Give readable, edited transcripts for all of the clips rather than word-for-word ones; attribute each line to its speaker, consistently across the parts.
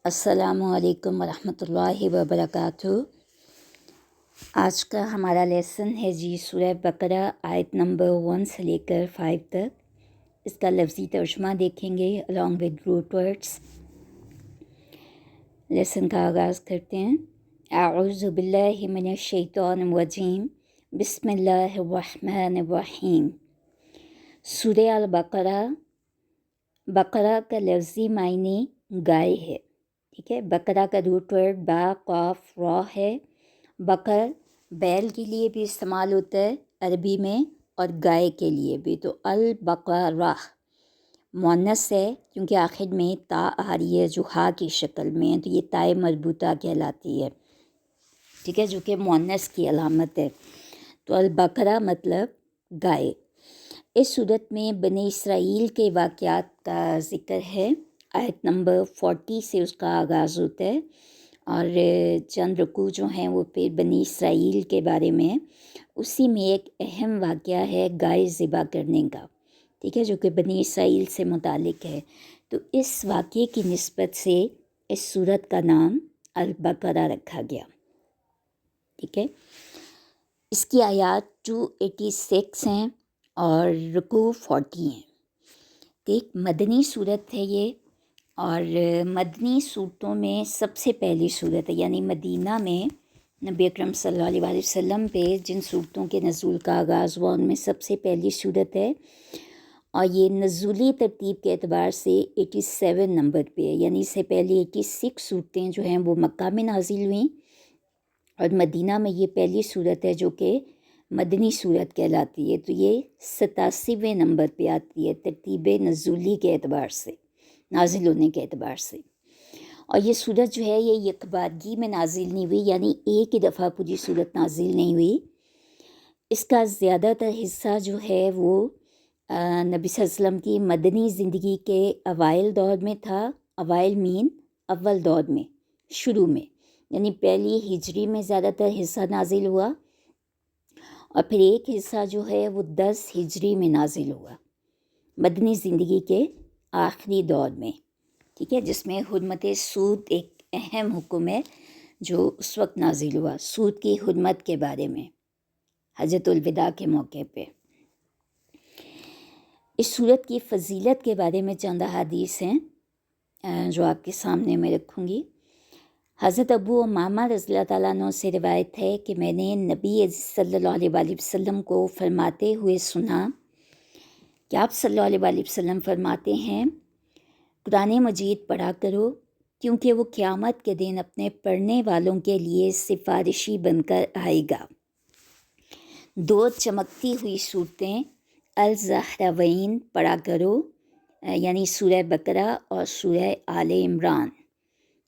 Speaker 1: السلام علیکم ورحمۃ اللہ وبرکاتہ۔ آج کا ہمارا لیسن ہے جی سورہ بقرہ آیت نمبر 1 سے لے کر 5 تک۔ اس کا لفظی ترجمہ دیکھیں گے along with root words۔ Lesson کا آغاز کرتے ہیں۔ اعوذ باللہ من الشیطان الرجیم، بسم اللہ الرحمن الرحیم۔ سورہ البقرہ، بقرہ کا لفظی معنی گائے ہے، ٹھیک ہے۔ بقرہ کا روٹ ورڈ با قاف را ہے۔ بقر بیل کے لیے بھی استعمال ہوتا ہے عربی میں اور گائے کے لیے بھی، تو البقرہ مؤنث ہے کیونکہ آخر میں تا آ رہی ہے جو ہا کی شکل میں ہے، تو یہ تائے مربوطہ کہلاتی ہے، ٹھیک ہے، جو کہ مؤنث کی علامت ہے۔ تو البقرہ مطلب گائے۔ اس صورت میں بنی اسرائیل کے واقعات کا ذکر ہے۔ آیت نمبر 40 سے اس کا آغاز ہوتا ہے اور چند رکوع جو ہیں وہ پھر بنی اسرائیل کے بارے میں۔ اسی میں ایک اہم واقعہ ہے گائے ذبح کرنے کا، ٹھیک ہے، جو کہ بنی اسرائیل سے متعلق ہے۔ تو اس واقعے کی نسبت سے اس سورت کا نام البقرہ رکھا گیا، ٹھیک ہے۔ اس کی آیات 286 ہیں اور رکوع 40 ہیں۔ ایک مدنی صورت ہے یہ، اور مدنی صورتوں میں سب سے پہلی صورت ہے، یعنی مدینہ میں نبی اکرم صلی اللہ علیہ وسلم پہ جن صورتوں کے نزول کا آغاز ہوا ان میں سب سے پہلی صورت ہے، اور یہ نزولی ترتیب کے اعتبار سے 87 نمبر پہ ہے، یعنی اس سے پہلے 86 صورتیں جو ہیں وہ مکہ میں نازل ہوئیں، اور مدینہ میں یہ پہلی صورت ہے جو کہ مدنی صورت کہلاتی ہے، تو یہ 87ویں نمبر پہ آتی ہے ترتیب نزولی کے اعتبار سے، نازل ہونے کے اعتبار سے۔ اور یہ صورت جو ہے یہ یکبارگی میں نازل نہیں ہوئی، یعنی ایک ہی دفعہ پوری صورت نازل نہیں ہوئی۔ اس کا زیادہ تر حصہ جو ہے وہ نبی صلی اللہ علیہ وسلم کی مدنی زندگی کے اوائل دور میں تھا۔ اوائل مین اول دور میں، شروع میں، یعنی پہلی ہجری میں زیادہ تر حصہ نازل ہوا، اور پھر ایک حصہ جو ہے وہ 10 ہجری میں نازل ہوا، مدنی زندگی کے آخری دور میں، ٹھیک ہے، جس میں حرمت سود ایک اہم حکم ہے جو اس وقت نازل ہوا، سود کی حرمت کے بارے میں حجۃ الوداع کے موقع پہ۔ اس صورت کی فضیلت کے بارے میں چند احادیث ہیں جو آپ کے سامنے میں رکھوں گی۔ حضرت ابو امامہ رضی اللہ تعالیٰ عنہ سے روایت ہے کہ میں نے نبی صلی اللہ علیہ وآلہ وسلم کو فرماتے ہوئے سنا کہ آپ صلی اللہ علیہ وآلہ وسلم فرماتے ہیں، قرآن مجید پڑھا کرو کیونکہ وہ قیامت کے دن اپنے پڑھنے والوں کے لیے سفارشی بن کر آئے گا۔ دو چمکتی ہوئی صورتیں الزہراوین پڑھا کرو، یعنی سورہ بقرہ اور سورہ آل عمران،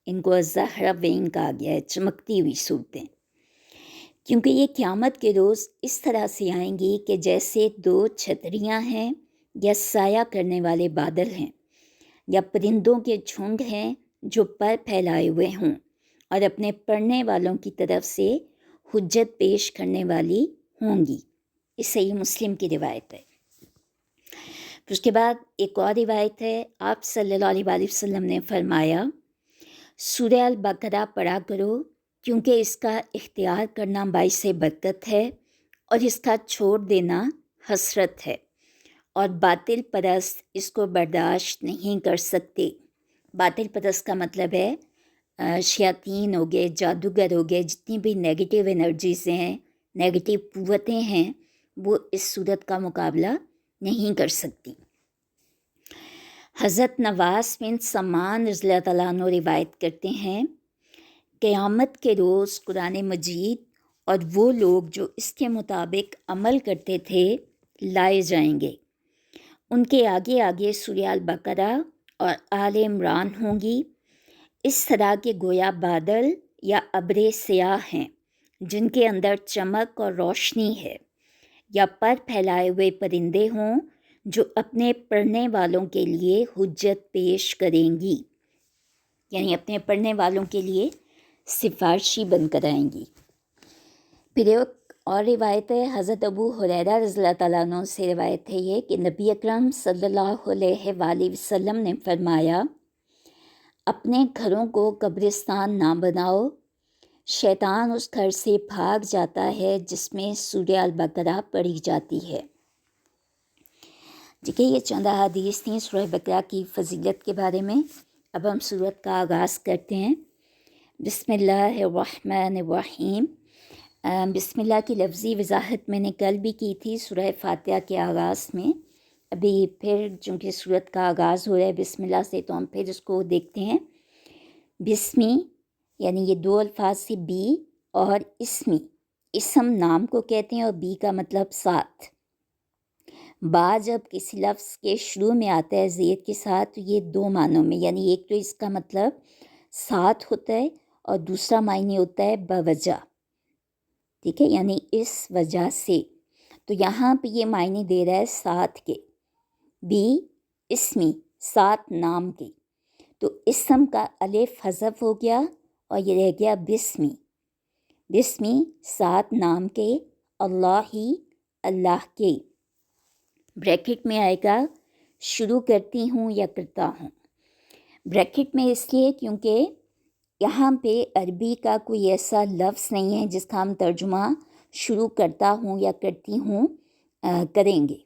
Speaker 1: ان کو الزہراوین کہا گیا ہے، چمکتی ہوئی صورتیں، کیونکہ یہ قیامت کے روز اس طرح سے آئیں گی کہ جیسے دو چھتریاں ہیں یا سایہ کرنے والے بادل ہیں، یا پرندوں کے جھنڈ ہیں جو پر پھیلائے ہوئے ہوں اور اپنے پڑھنے والوں کی طرف سے حجت پیش کرنے والی ہوں گی۔ یہ صحیح مسلم کی روایت ہے۔ پھر اس کے بعد ایک اور روایت ہے، آپ صلی اللہ علیہ وآلہ وسلم نے فرمایا، سورہ البقرہ پڑھا کرو کیونکہ اس کا اختیار کرنا باعث برکت ہے اور اس کا چھوڑ دینا حسرت ہے، اور باطل پرست اس کو برداشت نہیں کر سکتے۔ باطل پرست کا مطلب ہے شیاطین ہو گئے، جادوگر ہو گئے، جتنی بھی نیگیٹیو انرجیز ہیں، نیگیٹیو قوتیں ہیں، وہ اس صورت کا مقابلہ نہیں کر سکتی۔ حضرت نواس بن سمان رضی اللہ تعالیٰ عنہ روایت کرتے ہیں، قیامت کے روز قرآن مجید اور وہ لوگ جو اس کے مطابق عمل کرتے تھے لائے جائیں گے، ان کے آگے آگے سورہ البقرہ اور آل عمران ہوں گی، اس طرح کے گویا بادل یا ابر سیاہ ہیں جن کے اندر چمک اور روشنی ہے، یا پر پھیلائے ہوئے پرندے ہوں جو اپنے پڑھنے والوں کے لیے حجت پیش کریں گی، یعنی اپنے پڑھنے والوں کے لیے سفارشی بن کر آئیں گی۔ پھر ایک اور روایت ہے، حضرت ابو ہریرہ رضی اللہ تعالیٰ عنہ سے روایت ہے یہ کہ نبی اکرم صلی اللہ علیہ وآلہ وسلم نے فرمایا، اپنے گھروں کو قبرستان نہ بناؤ، شیطان اس گھر سے بھاگ جاتا ہے جس میں سورہ البقرہ پڑھی جاتی ہے۔ ٹھیک ہے، یہ چند احادیث تھیں سورہ بقرہ کی فضیلت کے بارے میں۔ اب ہم سورت کا آغاز کرتے ہیں۔ بسم اللہ الرحمن الرحیم۔ بسم اللہ کی لفظی وضاحت میں نے کل بھی کی تھی سورہ فاتحہ کے آغاز میں۔ ابھی پھر چونکہ سورت کا آغاز ہو رہا ہے بسم اللہ سے، تو ہم پھر اس کو دیکھتے ہیں۔ بسمی یعنی یہ دو الفاظ سے بی اور اسمی، اسم نام کو کہتے ہیں اور بی کا مطلب ساتھ۔ با جب کسی لفظ کے شروع میں آتا ہے زیر کے ساتھ تو یہ دو معنوں میں، یعنی ایک تو اس کا مطلب ساتھ ہوتا ہے اور دوسرا معنی ہوتا ہے بوجہ، ٹھیک ہے، یعنی اس وجہ سے۔ تو یہاں پہ یہ معنی دے رہا ہے ساتھ کے، بی اسمی ساتھ نام کے، تو اسم کا الف حذف ہو گیا اور یہ رہ گیا بسمی، بسمی ساتھ نام کے، اللہ ہی اللہ کے، بریکٹ میں آئے گا شروع کرتی ہوں یا کرتا ہوں۔ بریکٹ میں اس لیے کیونکہ یہاں پہ عربی کا کوئی ایسا لفظ نہیں ہے جس کا ہم ترجمہ شروع کرتا ہوں یا کرتی ہوں کریں گے،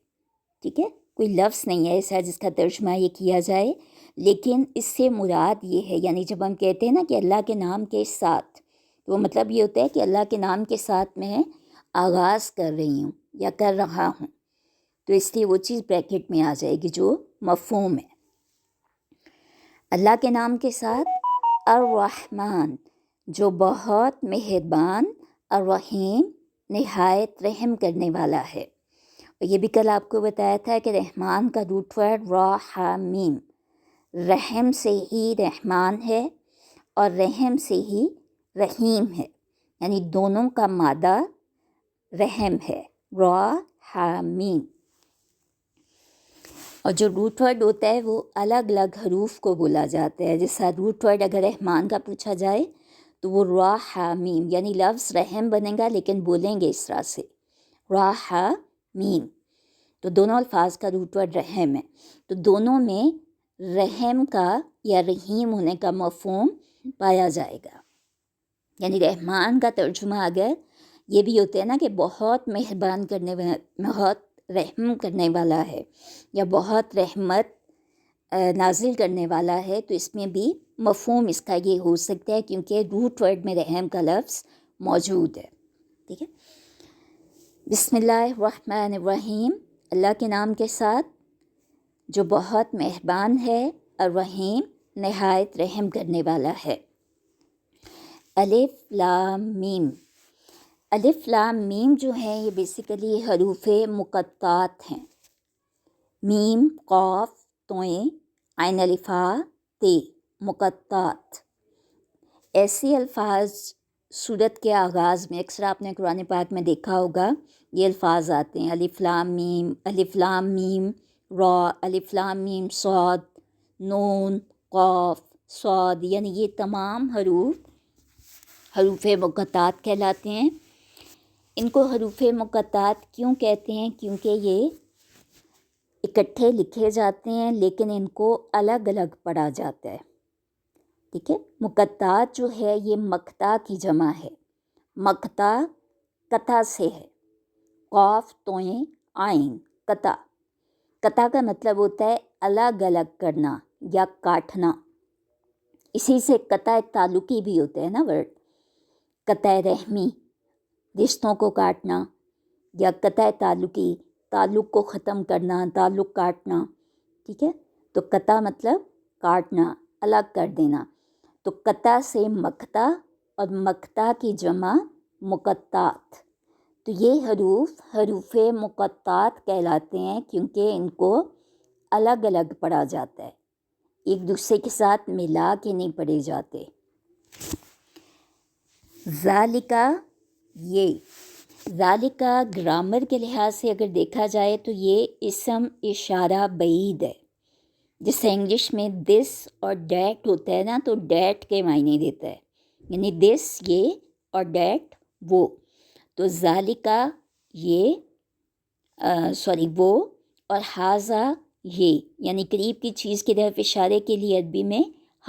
Speaker 1: ٹھیک ہے، کوئی لفظ نہیں ہے ایسا جس کا ترجمہ یہ کیا جائے، لیکن اس سے مراد یہ ہے، یعنی جب ہم کہتے ہیں نا کہ اللہ کے نام کے ساتھ، تو وہ مطلب یہ ہوتا ہے کہ اللہ کے نام کے ساتھ میں آغاز کر رہی ہوں یا کر رہا ہوں، تو اس لیے وہ چیز بریکٹ میں آ جائے گی جو مفہوم ہے۔ اللہ کے نام کے ساتھ الرحمن جو بہت مہربان، الرحیم نہایت رحم کرنے والا ہے۔ اور یہ بھی کل آپ کو بتایا تھا کہ رحمان کا روٹ ورڈ را ح میم، رحم سے ہی رحمان ہے اور رحم سے ہی رحیم ہے، یعنی دونوں کا مادہ رحم ہے، را ح میم۔ اور جو روٹ ورڈ ہوتا ہے وہ الگ الگ حروف کو بولا جاتا ہے، جیسا روٹ ورڈ اگر رحمان کا پوچھا جائے تو وہ را ح میم، یعنی لفظ رحم بنے گا لیکن بولیں گے اس طرح سے، را ح میم، تو دونوں الفاظ کا روٹ ورڈ رحم ہے، تو دونوں میں رحم کا یا رحیم ہونے کا مفہوم پایا جائے گا۔ یعنی رحمان کا ترجمہ اگر یہ بھی ہوتا ہے نا کہ بہت مہربان کرنے والا، بہت رحم کرنے والا ہے یا بہت رحمت نازل کرنے والا ہے، تو اس میں بھی مفہوم اس کا یہ ہو سکتا ہے کیونکہ روٹ ورڈ میں رحم کا لفظ موجود ہے، ٹھیک ہے۔ بسم اللہ الرحمن الرحیم، اللہ کے نام کے ساتھ جو بہت مہربان ہے، الرحیم نہایت رحم کرنے والا ہے۔ الف لام میم، الف لام میم جو ہیں یہ بیسیکلی حروف مقطعات ہیں، میم قاف توئیں عین الفا تے، مقطعات۔ ایسے الفاظ سورت کے آغاز میں اکثر آپ نے قرآن پاک میں دیکھا ہوگا، یہ الفاظ آتے ہیں، الف لام میم، الف لام میم را، الف لام میم صاد، نون قاف صاد، یعنی یہ تمام حروف مقطعات کہلاتے ہیں۔ ان کو حروف مقطعات کیوں کہتے ہیں؟ کیونکہ یہ اکٹھے لکھے جاتے ہیں لیکن ان کو الگ الگ پڑھا جاتا ہے، ٹھیک ہے۔ مقطعات جو ہے یہ مقطع کی جمع ہے، مقطع قطع سے ہے، قاف توئیں عین قطع، قطع کا مطلب ہوتا ہے الگ الگ کرنا یا کاٹنا، اسی سے قطع تعلقی بھی ہوتا ہے نا ورڈ، قطع رحمی رشتوں کو کاٹنا، یا قطع تعلقی تعلق کو ختم کرنا، تعلق کاٹنا، ٹھیک ہے۔ تو قطع مطلب کاٹنا، الگ کر دینا، تو قطع سے مقطع اور مقطع کی جمع مقطعات، تو یہ حروف مقطعات کہلاتے ہیں کیونکہ ان کو الگ الگ پڑھا جاتا ہے، ایک دوسرے کے ساتھ ملا کے نہیں پڑھے جاتے۔ ذالکا، یہ ذالکا گرامر کے لحاظ سے اگر دیکھا جائے تو یہ اسم اشارہ بعید ہے، جیسے انگلش میں دس اور دیٹ ہوتا ہے نا، تو دیٹ کے معنی دیتا ہے، یعنی دس یہ اور دیٹ وہ، تو ذالکا یہ وہ، اور ہاذا یہ، یعنی قریب کی چیز کی طرف اشارے کے لیے عربی میں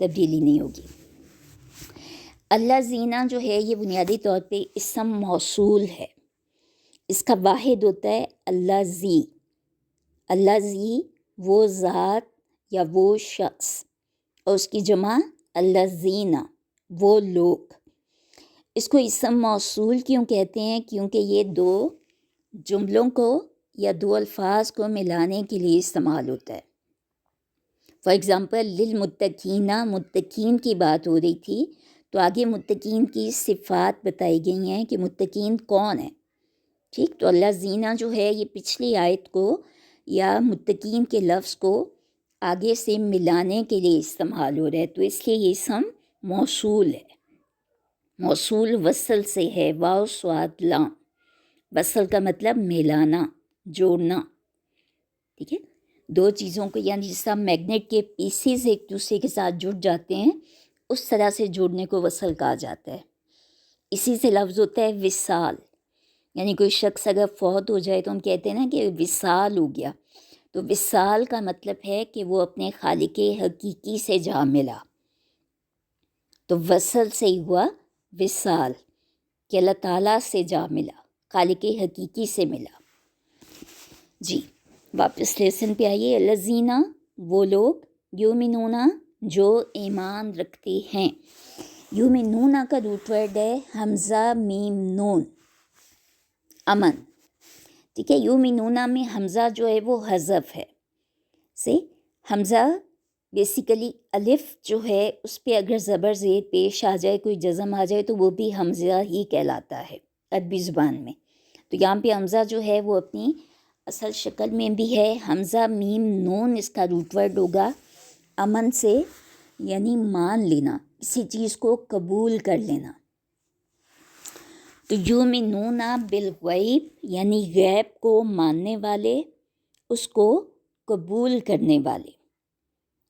Speaker 1: تبدیلی نہیں ہوگی۔ الذین جو ہے یہ بنیادی طور پہ اسم موصول ہے، اس کا واحد ہوتا ہے الذی۔ الذی وہ ذات یا وہ شخص، اور اس کی جمع الذین وہ لوگ۔ اس کو اسم موصول کیوں کہتے ہیں؟ کیونکہ یہ دو جملوں کو یا دو الفاظ کو ملانے کے لیے استعمال ہوتا ہے۔ فار ایگزامپل للمتقین، متقین کی بات ہو رہی تھی تو آگے متقین کی صفات بتائی گئی ہیں کہ متقین کون ہیں، ٹھیک۔ تو الذین جو ہے یہ پچھلی آیت کو یا متقین کے لفظ کو آگے سے ملانے کے لیے استعمال ہو رہا ہے، تو اس لیے یہ اسم موصول ہے۔ موصول وصل سے ہے، واو صاد لام۔ وصل کا مطلب ملانا، جوڑنا، ٹھیک ہے۔ دو چیزوں کو یعنی جس طرح میگنیٹ کے پیسز ایک دوسرے کے ساتھ جڑ جاتے ہیں، اس طرح سے جوڑنے کو وصل کہا جاتا ہے۔ اسی سے لفظ ہوتا ہے وصال، یعنی کوئی شخص اگر فوت ہو جائے تو ہم کہتے ہیں نا کہ وصال ہو گیا، تو وصال کا مطلب ہے کہ وہ اپنے خالق حقیقی سے جا ملا، تو وصل سے ہی ہوا وصال کہ اللہ تعالیٰ سے جا ملا، خالق حقیقی سے ملا۔ جی واپس لیسن پہ آئیے۔ الذین وہ لوگ، یؤمنون جو ایمان رکھتے ہیں۔ یؤمنون کا روٹ ورڈ ہے حمزہ میم نون، امن، ٹھیک ہے۔ یؤمنون میں حمزہ جو ہے وہ حذف ہے، سے حمزہ بیسیکلی الف جو ہے اس پہ اگر زبر زیر پیش آ جائے، کوئی جزم آ جائے تو وہ بھی حمزہ ہی کہلاتا ہے عربی زبان میں۔ تو یہاں پہ حمزہ جو ہے وہ اپنی اصل شکل میں بھی ہے حمزہ میم نون، اس کا روٹ ورڈ ہوگا امن سے، یعنی مان لینا، کسی چیز کو قبول کر لینا۔ تو یؤمنون بالغیب یعنی غیب کو ماننے والے، اس کو قبول کرنے والے۔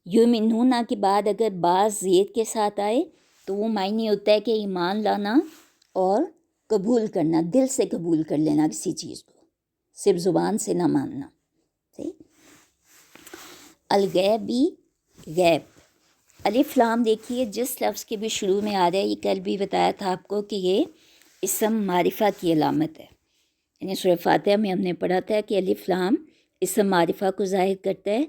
Speaker 1: یؤمنون کے بعد اگر بعض زید کے ساتھ آئے تو وہ معنی ہوتا ہے کہ ایمان لانا اور قبول کرنا، دل سے قبول کر لینا کسی چیز کو، صرف زبان سے نہ ماننا، ٹھیک۔ الغیبی غیب، الف لام دیکھیے جس لفظ کے بھی شروع میں آ رہا ہے، یہ کل بھی بتایا تھا آپ کو کہ یہ اسم معرفہ کی علامت ہے، یعنی سورہ فاتحہ میں ہم نے پڑھا تھا کہ الف لام اسم معرفہ کو ظاہر کرتا ہے،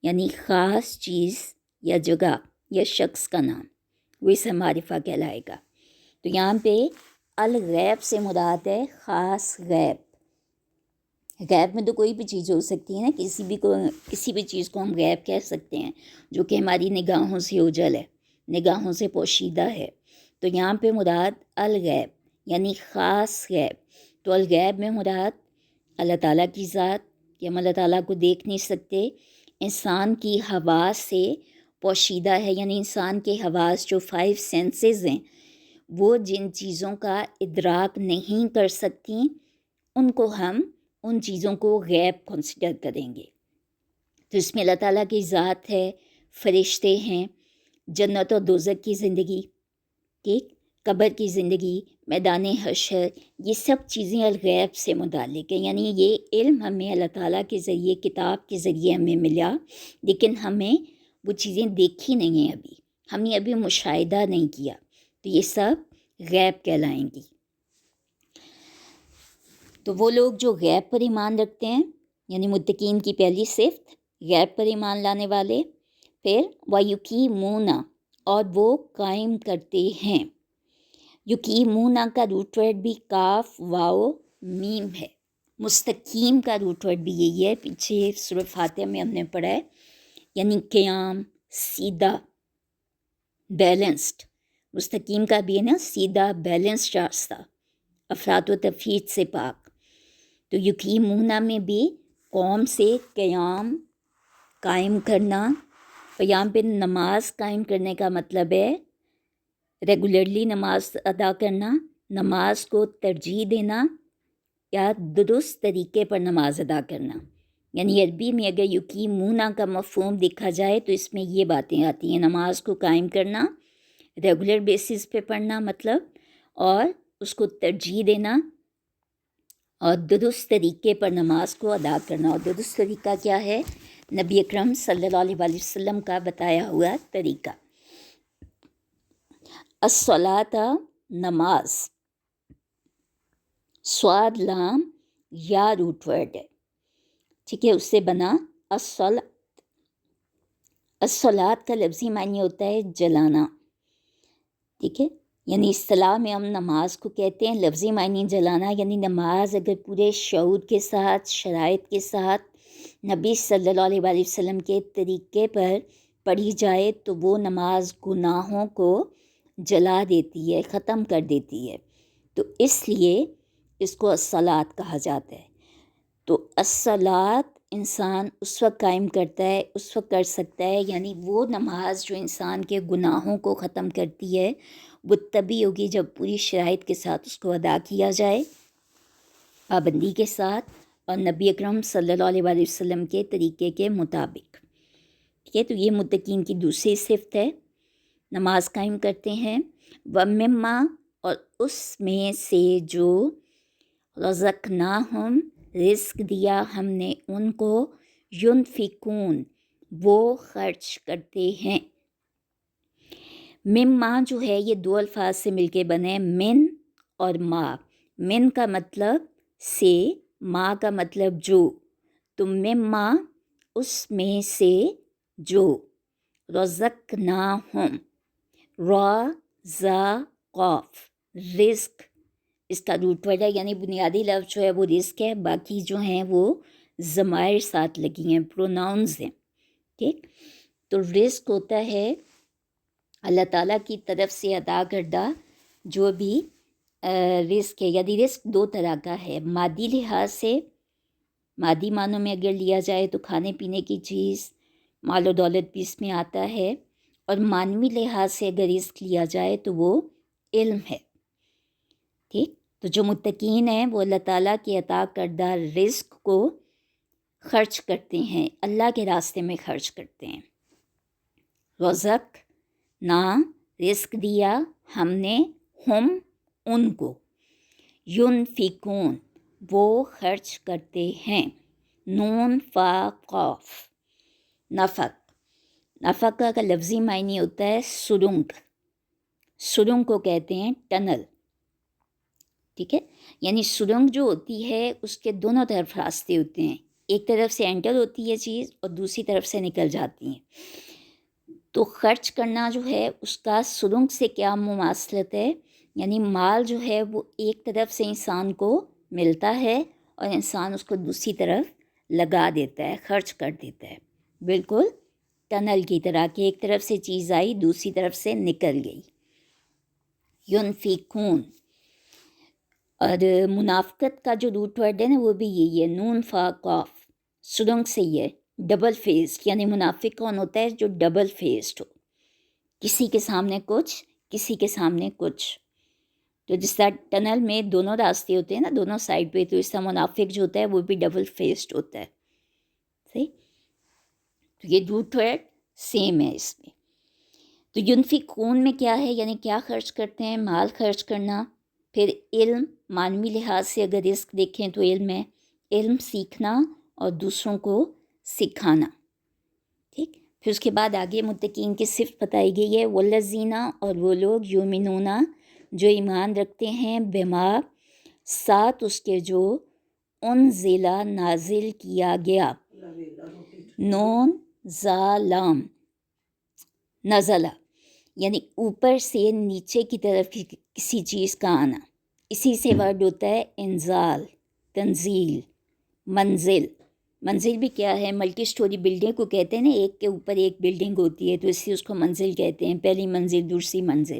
Speaker 1: یعنی خاص چیز یا جگہ یا شخص کا نام، وہ اسم معرفہ کہلائے گا۔ تو یہاں پہ الغیب سے مراد ہے خاص غیب۔ غیب میں تو کوئی بھی چیز ہو سکتی ہے نا، کسی بھی چیز کو ہم غیب کہہ سکتے ہیں جو کہ ہماری نگاہوں سے اوجھل ہے، نگاہوں سے پوشیدہ ہے۔ تو یہاں پہ مراد الغیب یعنی خاص غیب۔ تو الغیب میں مراد اللہ تعالیٰ کی ذات، کہ ہم اللہ تعالیٰ کو دیکھ نہیں سکتے، انسان کی حواس سے پوشیدہ ہے، یعنی انسان کے حواس جو 5 سینسز ہیں وہ جن چیزوں کا ادراک نہیں کر سکتی ان کو ہم ان چیزوں کو غیب کنسیڈر کریں گے۔ تو اس میں اللہ تعالیٰ کی ذات ہے، فرشتے ہیں، جنت اور دوزخ کی زندگی، ٹھیک، قبر کی زندگی، میدان حشر، یہ سب چیزیں الغیب سے متعلق ہیں، یعنی یہ علم ہمیں اللہ تعالیٰ کے ذریعے، کتاب کے ذریعے ہمیں ملا، لیکن ہمیں وہ چیزیں دیکھی نہیں ہیں، ہم نے ابھی مشاہدہ نہیں کیا، تو یہ سب غیب کہلائیں گی۔ تو وہ لوگ جو غیب پر ایمان رکھتے ہیں، یعنی متقین کی پہلی صفت غیب پر ایمان لانے والے، پھر وَيُقِيمُونَ اور وہ قائم کرتے ہیں۔ یقیمون کا روٹ ورڈ بھی کاف واو میم ہے، مستقیم کا روٹ ورڈ بھی یہی ہے، پیچھے سورہ فاتحہ میں ہم نے پڑھا ہے، یعنی قیام، سیدھا، بیلنسڈ۔ مستقیم کا بھی ہے نا سیدھا بیلنسڈ راستہ، افراط و تفریط سے پاک۔ تو یقیمون میں بھی قوم سے قیام، قائم کرنا، اور یہاں پہ نماز قائم کرنے کا مطلب ہے ریگولرلی نماز ادا کرنا، نماز کو ترجیح دینا یا درست طریقے پر نماز ادا کرنا۔ یعنی عربی میں اگر یقیمون کا مفہوم دیکھا جائے تو اس میں یہ باتیں آتی ہیں، نماز کو قائم کرنا، ریگولر بیسس پہ پڑھنا مطلب، اور اس کو ترجیح دینا، اور درست طریقے پر نماز کو ادا کرنا۔ اور درست طریقہ کیا ہے؟ نبی اکرم صلی اللہ علیہ وسلم کا بتایا ہوا طریقہ۔ الصلاۃ نماز، سواد لام یا روٹ ورڈ ہے، ٹھیک ہے، اس سے بنا الصلاۃ۔ الصلاۃ کا لفظی معنی ہوتا ہے جلانا، ٹھیک ہے، یعنی اصطلاح میں ہم نماز کو کہتے ہیں، لفظی معنی جلانا، یعنی نماز اگر پورے شعور کے ساتھ، شرائط کے ساتھ، نبی صلی اللہ علیہ وآلہ وسلم کے طریقے پر پڑھی جائے تو وہ نماز گناہوں کو جلا دیتی ہے، ختم کر دیتی ہے، تو اس لیے اس کو الصلاۃ کہا جاتا ہے۔ تو الصلاۃ انسان اس وقت قائم کرتا ہے، اس وقت کر سکتا ہے، یعنی وہ نماز جو انسان کے گناہوں کو ختم کرتی ہے وہ تبھی ہوگی جب پوری شرائط کے ساتھ اس کو ادا کیا جائے، پابندی کے ساتھ، اور نبی اکرم صلی اللہ علیہ وآلہ وسلم کے طریقے کے مطابق، ٹھیک ہے۔ تو یہ متقین کی دوسری صفت ہے، نماز قائم کرتے ہیں۔ وَمِمَّا، اور اس میں سے جو، رزقناہم، رزق دیا ہم نے ان کو، ینفقون، وہ خرچ کرتے ہیں۔ مما جو ہے یہ دو الفاظ سے مل کے بنے، من اور ما۔ من کا مطلب سے، ما کا مطلب جو، تو مما اس میں سے جو، رزقناہم، را زا قاف، رزق اس کا روٹ ورڈ ہے، یعنی بنیادی لفظ جو ہے وہ رزق ہے، باقی جو ہیں وہ ضمائر ساتھ لگی ہیں، پروناؤنز ہیں، ٹھیک۔ تو رزق ہوتا ہے اللہ تعالیٰ کی طرف سے عطا کردہ جو بھی رزق ہے، یعنی رزق دو طرح کا ہے، مادی لحاظ سے، مادی معنوں میں اگر لیا جائے تو کھانے پینے کی چیز، مال و دولت بھی اس میں آتا ہے، اور معنوی لحاظ سے اگر رزق لیا جائے تو وہ علم ہے، ٹھیک۔ تو جو متقین ہیں وہ اللہ تعالیٰ کی عطا کردہ رزق کو خرچ کرتے ہیں، اللہ کے راستے میں خرچ کرتے ہیں۔ رزق نا، رزق دیا ہم نے، ہم ان کو، ینفقون، وہ خرچ کرتے ہیں، نون فا قاف، نفق۔ نفق کا لفظی معنی ہوتا ہے سرنگ، سرنگ کو کہتے ہیں ٹنل، ٹھیک ہے، یعنی سرنگ جو ہوتی ہے اس کے دونوں طرف راستے ہوتے ہیں، ایک طرف سے انٹر ہوتی ہے چیز اور دوسری طرف سے نکل جاتی ہیں، تو خرچ کرنا جو ہے اس کا سرنگ سے کیا مماثلت ہے، یعنی مال جو ہے وہ ایک طرف سے انسان کو ملتا ہے اور انسان اس کو دوسری طرف لگا دیتا ہے، خرچ کر دیتا ہے، بالکل ٹنل کی طرح کہ ایک طرف سے چیز آئی دوسری طرف سے نکل گئی۔ ینفقون، اور منافقت کا جو روٹ ورڈ ہے نا وہ بھی یہی ہے، نون فا قاف، سرنگ سے ہی ہے، ڈبل فیسڈ، یعنی منافق کون ہوتا ہے جو ڈبل فیسڈ ہو، کسی کے سامنے کچھ، کسی کے سامنے کچھ، تو جس طرح ٹنل میں دونوں راستے ہوتے ہیں نا، دونوں سائڈ پہ، تو اس طرح منافق جو ہوتا ہے وہ بھی ڈبل فیسڈ ہوتا ہے، صحیح۔ تو یہ روٹ ورڈ سیم ہے اس میں۔ تو ینفقون میں کیا ہے، یعنی کیا خرچ کرتے ہیں، مال خرچ کرنا، پھر علم، معنوی لحاظ سے اگر رزق دیکھیں تو علم ہے، علم سیکھنا اور دوسروں کو سکھانا، ٹھیک۔ پھر اس کے بعد آگے متقین کی صفت بتائی گئی ہے، والذین، اور وہ لوگ، یؤمنون، جو ایمان رکھتے ہیں، بما، ساتھ اس کے جو، انزل، نازل کیا گیا، نون زا لام، نزلہ، یعنی اوپر سے نیچے کی طرف کسی چیز کا آنا، اسی سے ورڈ ہوتا ہے انزال، تنزیل، منزل۔ منزل بھی کیا ہے، ملٹی سٹوری بلڈنگ کو کہتے ہیں نا، ایک کے اوپر ایک بلڈنگ ہوتی ہے تو اس لیے اس کو منزل کہتے ہیں، پہلی منزل دوسری منزل۔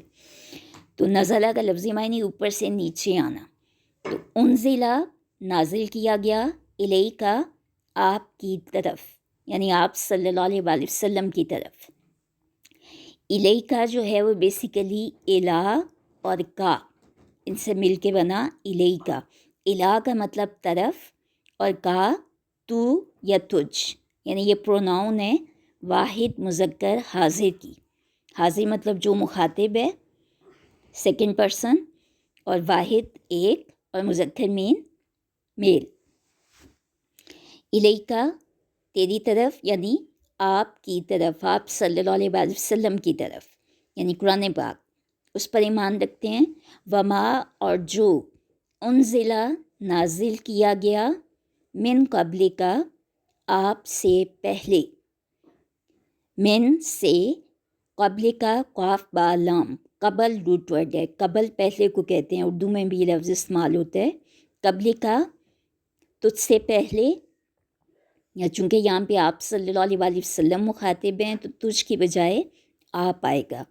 Speaker 1: تو نزلہ کا لفظی معنی اوپر سے نیچے آنا، تو انزلہ، نازل کیا گیا، الیکا، آپ کی طرف، یعنی آپ صلی اللہ علیہ وآلہ وسلم کی طرف۔ الیکا جو ہے وہ بیسیکلی الہ اور کا، ان سے مل کے بنا الیکا۔ الہ کا مطلب طرف، اور کا تو یا تجھ، یعنی یہ پروناؤن ہے واحد مذکر حاضر کی، حاضر مطلب جو مخاطب ہے، سیکنڈ پرسن، اور واحد ایک، اور مذکر مین میل۔ الیکا، تیری طرف، یعنی آپ کی طرف، آپ صلی اللہ علیہ وسلم کی طرف، یعنی قرآن پاک، اس پر ایمان رکھتے ہیں، وما اور جو انزلہ نازل کیا گیا، من قبل کا آپ سے پہلے، من سے، قبل کا قاف با لام، قبل روٹ ورڈ ہے، قبل پہلے کو کہتے ہیں، اردو میں بھی یہ لفظ استعمال ہوتا ہے، قبل کا تجھ سے پہلے، یا چونکہ یہاں پہ آپ صلی اللہ علیہ وسلم مخاطب ہیں تو تجھ کی بجائے آپ آئے گا،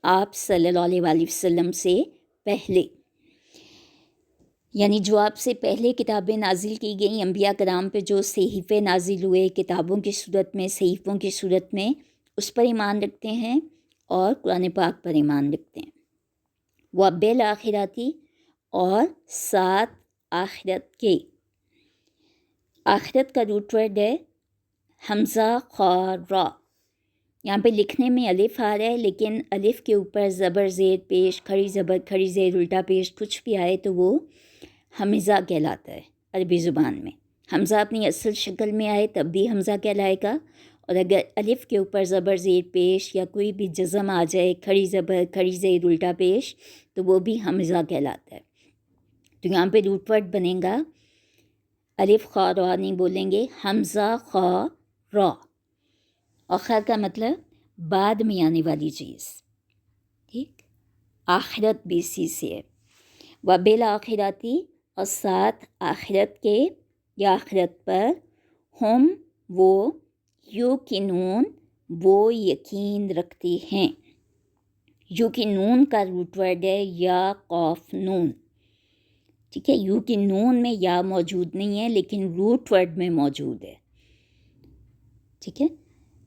Speaker 1: آپ صلی اللہ علیہ وسلم سے پہلے، یعنی جو آپ سے پہلے کتابیں نازل کی گئیں، انبیاء کرام پہ جو صحیفے نازل ہوئے کتابوں کی صورت میں، صحیفوں کی صورت میں، اس پر ایمان رکھتے ہیں اور قرآن پاک پر ایمان رکھتے ہیں۔ وبالآخراتی، اور ساتھ آخرت کے، آخرت کا روٹ ورڈ ہے حمزہ خا را، یہاں پہ لکھنے میں الف آ رہا ہے، لیکن الف کے اوپر زبر زیر پیش، کھڑی زبر کھڑی زیر الٹا پیش کچھ بھی آئے تو وہ حمزہ کہلاتا ہے عربی زبان میں۔ حمزہ اپنی اصل شکل میں آئے تب بھی حمزہ کہلائے گا، اور اگر الف کے اوپر زبر زیر پیش یا کوئی بھی جزم آ جائے، کھڑی زبر کھڑی زیر الٹا پیش، تو وہ بھی حمزہ کہلاتا ہے۔ تو یہاں پہ روٹ ورڈ بنے گا، الف خا را نہیں بولیں گے، حمزہ خا را، اور خا کا مطلب بعد میں آنے والی چیز، ٹھیک، آخرت بھی اسی سے ہے۔ وبالآخراتی، اور ساتھ آخرت کے یا آخرت پر، ہم وہ، یوقنون وہ یقین رکھتے ہیں، یوقنون کا روٹ ورڈ ہے یا قاف نون، ٹھیک ہے، یوقنون میں یا موجود نہیں ہے لیکن روٹ ورڈ میں موجود ہے، ٹھیک ہے۔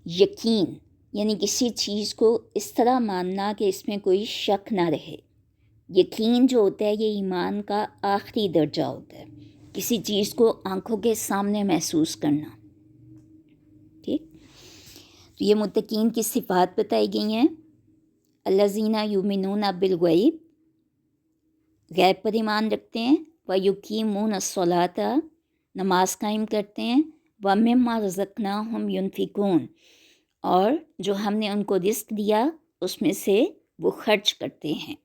Speaker 1: یقین یعنی کسی چیز کو اس طرح ماننا کہ اس میں کوئی شک نہ رہے، یقین جو ہوتا ہے یہ ایمان کا آخری درجہ ہوتا ہے، کسی چیز کو آنکھوں کے سامنے محسوس کرنا، ٹھیک۔ تو یہ متقین کی صفات بتائی گئی ہیں، الذین یؤمنون بالغیب، غیب پر ایمان رکھتے ہیں، ویقیمون الصلاۃ، نماز قائم کرتے ہیں، ومما رزقناہم ینفقون، اور جو ہم نے ان کو رزق دیا اس میں سے وہ خرچ کرتے ہیں،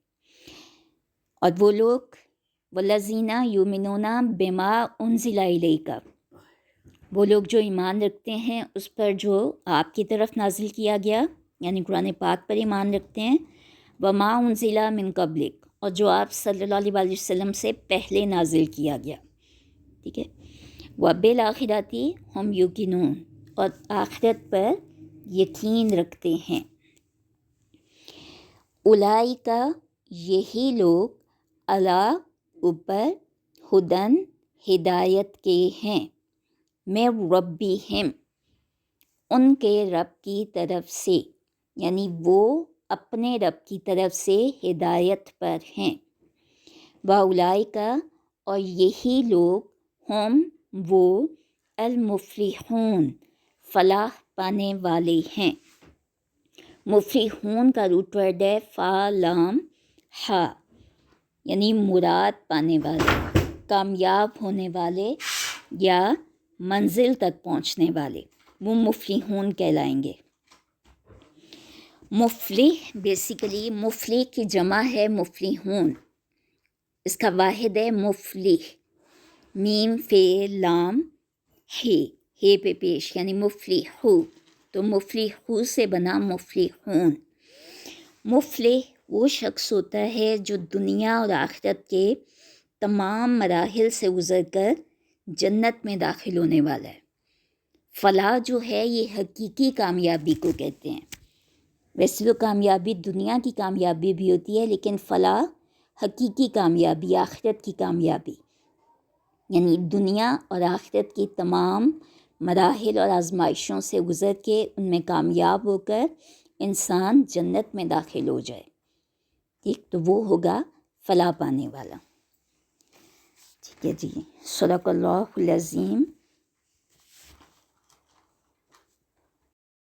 Speaker 1: اور وہ لوگ والذین یؤمنون بما انزل الیک، وہ لوگ جو ایمان رکھتے ہیں اس پر جو آپ کی طرف نازل کیا گیا، یعنی قرآن پاک پر ایمان رکھتے ہیں، وما انزل من قبلک، اور جو آپ صلی اللہ علیہ وسلم سے پہلے نازل کیا گیا، ٹھیک ہے۔ وبالآخراتی ہم یوقنون، اور آخرت پر یقین رکھتے ہیں، اولئک یہی لوگ، علی اوپر، ہدن ہدایت کے ہیں، میں ربہم ان کے رب کی طرف سے، یعنی وہ اپنے رب کی طرف سے ہدایت پر ہیں، واولئک اور یہی لوگ، ہم وہ، المفلحون فلاح پانے والے ہیں، مفلحون کا روٹ ورڈ ہے فا لام ہا، یعنی مراد پانے والے، کامیاب ہونے والے یا منزل تک پہنچنے والے، وہ مفلحون کہلائیں گے۔ مفلح بیسیکلی مفلح کی جمع ہے مفلحون، اس کا واحد ہے مفلح، میم فے لام ہے پہ پیش، یعنی مفلحو، تو مفلحو سے بنا مفلحون۔ مفلح وہ شخص ہوتا ہے جو دنیا اور آخرت کے تمام مراحل سے گزر کر جنت میں داخل ہونے والا ہے۔ فلاح جو ہے یہ حقیقی کامیابی کو کہتے ہیں، ویسے تو کامیابی دنیا کی کامیابی بھی ہوتی ہے، لیکن فلاح حقیقی کامیابی، آخرت کی کامیابی، یعنی دنیا اور آخرت کی تمام مراحل اور آزمائشوں سے گزر کے ان میں کامیاب ہو کر انسان جنت میں داخل ہو جائے، ٹھیک، تو وہ ہوگا فلاح پانے والا، ٹھیک ہے جی۔ صدق اللہ العظیم۔